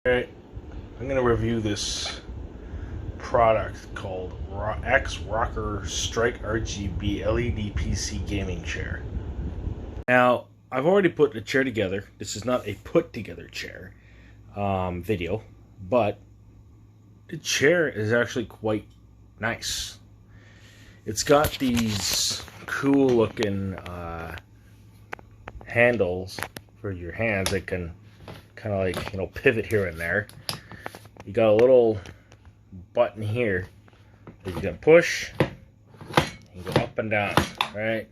Alright, I'm going to review this product called xrocker Strike RGB LED PC gaming chair. Now, I've already put the chair together. This is not a put together chair video, but the chair is actually quite nice. It's got these cool looking handles for your hands that can kind of like, pivot here and there. You got a little button here that you can push and go up and down, right?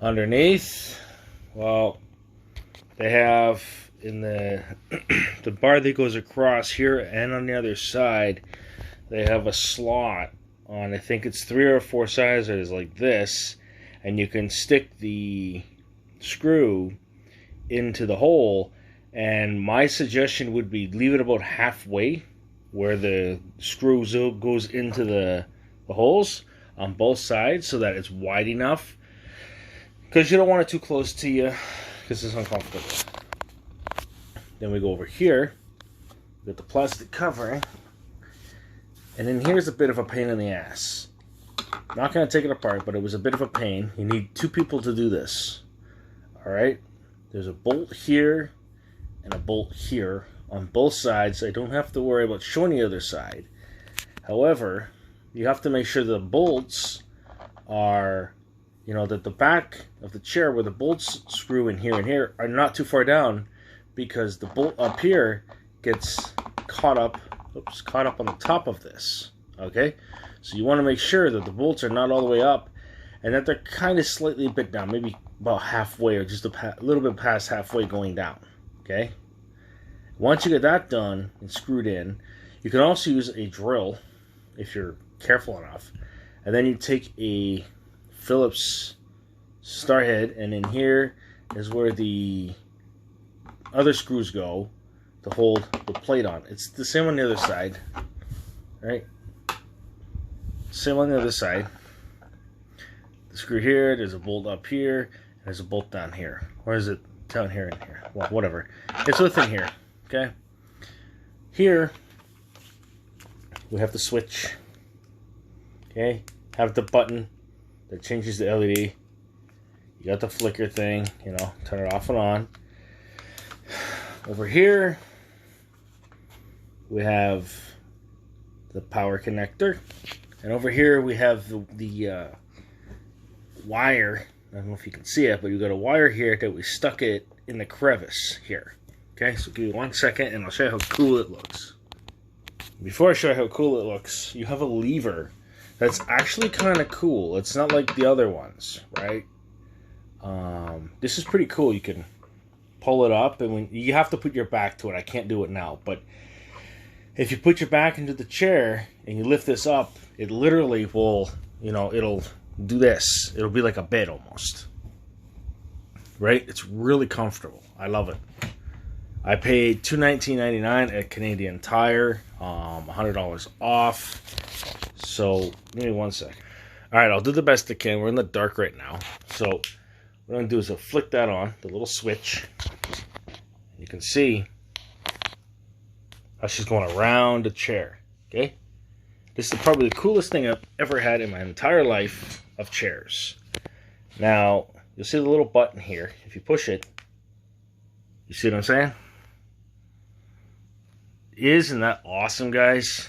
Underneath, well, they have in the the bar that goes across here and on the other side, they have a slot on, I think it's 3 or 4 sizes like this, and you can stick the screw into the hole. And my suggestion would be leave it about halfway where the screw goes into the holes on both sides so that it's wide enough, because you don't want it too close to you because it's uncomfortable. Then we go over here, get the plastic covering, and then here's a bit of a pain in the ass. Not going to take it apart, but it was a bit of a pain. You need 2 people to do this. Alright, there's a bolt here and a bolt here on both sides. I don't have to worry about showing the other side. However, you have to make sure the bolts are, that the back of the chair where the bolts screw in here and here are not too far down, because the bolt up here gets caught up on the top of this. Okay, so you want to make sure that the bolts are not all the way up and that they're kind of slightly a bit down, maybe about halfway or just a little bit past halfway going down. Okay, once you get that done and screwed in, you can also use a drill if you're careful enough, and then you take a Phillips star head, and in here is where the other screws go to hold the plate on. It's the same on the other side, right? Same on the other side. The screw here, there's a bolt up here, and there's a bolt down here. Or is it down here and here? Well, whatever. It's within here, okay? Here, we have the switch, okay? Have the button that changes the LED. You got the flicker thing, turn it off and on. Over here, we have the power connector. And over here, we have the wire. I don't know if you can see it, but you got a wire here that we stuck it in the crevice here. Okay, so give me 1 second and I'll show you how cool it looks. Before I show you how cool it looks, you have a lever that's actually kind of cool. It's not like the other ones, right? This is pretty cool. You can pull it up, and when you have to put your back to it. I can't do it now, but if you put your back into the chair and you lift this up, it literally will, it'll do this. It'll be like a bed almost. Right? It's really comfortable. I love it. I paid $219.99 at Canadian Tire, $100 off. So, give me 1 second. Alright, I'll do the best I can. We're in the dark right now. So, what I'm going to do is I'll flick that on, the little switch. You can see how she's going around the chair. Okay? This is probably the coolest thing I've ever had in my entire life of chairs. Now, you'll see the little button here. If you push it, you see what I'm saying? Isn't that awesome, guys?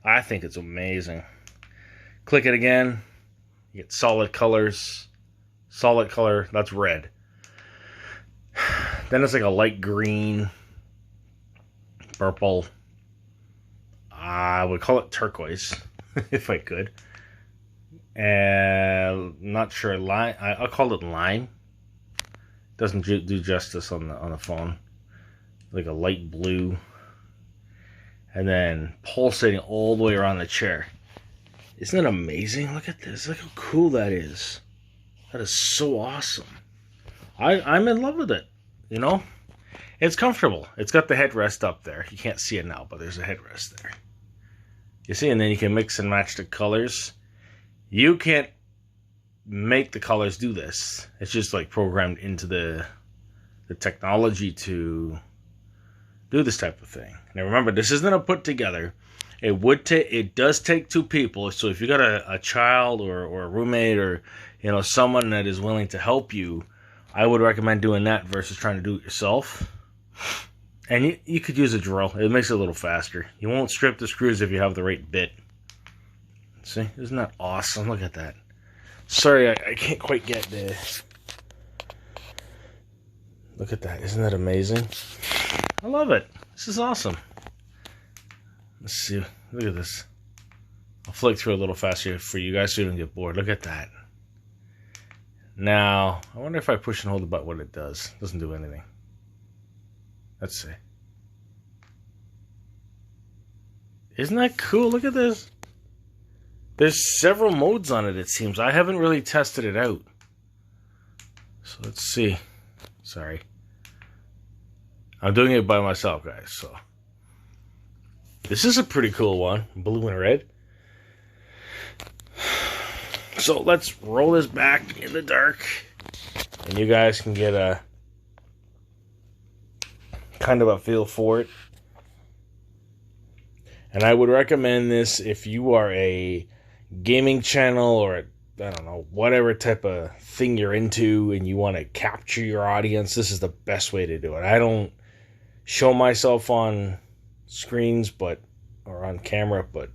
I think it's amazing. Click it again. You get solid colors. Solid color, that's red. Then it's like a light green, purple. I would call it turquoise, if I could. And not sure, lime. I'll call it lime. Doesn't do justice on the phone. Like a light blue, and then pulsating all the way around the chair. Isn't that amazing? Look at this. Look how cool that is. That is so awesome. I'm in love with it. It's comfortable. It's got the headrest up there. You can't see it now, but there's a headrest there. You see, and then you can mix and match the colors. You can't make the colors do this. It's just like programmed into the technology to do this type of thing. Now remember, this isn't a put together. It does take two people. So if you got a child or a roommate or someone that is willing to help you, I would recommend doing that versus trying to do it yourself. And you could use a drill. It makes it a little faster. You won't strip the screws if you have the right bit. See, isn't that awesome? Look at that. Sorry, I can't quite get there. Look at that. Isn't that amazing? I love it. This is awesome. Let's see. Look at this. I'll flick through a little faster for you guys so you don't get bored. Look at that. Now, I wonder if I push and hold the button what it does. It doesn't do anything. Let's see. Isn't that cool? Look at this. There's several modes on it, it seems. I haven't really tested it out. So let's see. Sorry. I'm doing it by myself, guys. So this is a pretty cool one. Blue and red. So let's roll this back in the dark. And you guys can get a kind of a feel for it. And I would recommend this if you are a gaming channel or I don't know, whatever type of thing you're into and you want to capture your audience. This is the best way to do it. I don't show myself on screens or on camera, but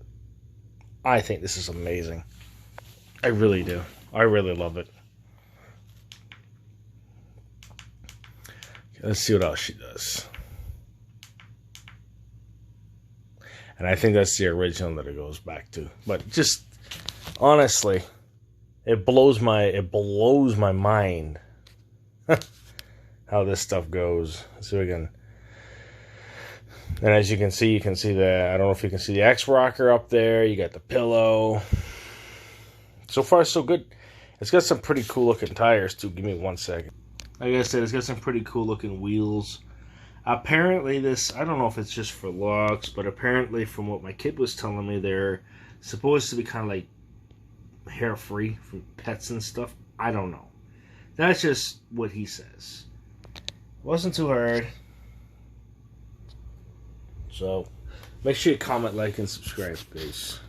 I think this is amazing. I really do. I really love it. Okay, let's see what else she does. And I think that's the original that it goes back to. But just honestly, it blows my mind how this stuff goes. So again, and as you can see the, I don't know if you can see the xrocker up there. You got the pillow. So far, so good. It's got some pretty cool looking tires too. Give me 1 second. Like I said, it's got some pretty cool looking wheels. Apparently this, I don't know if it's just for locks, but apparently from what my kid was telling me, they're supposed to be kind of like hair free from pets and stuff. I don't know. That's just what he says. Wasn't too hard. So make sure you comment, like, and subscribe, please.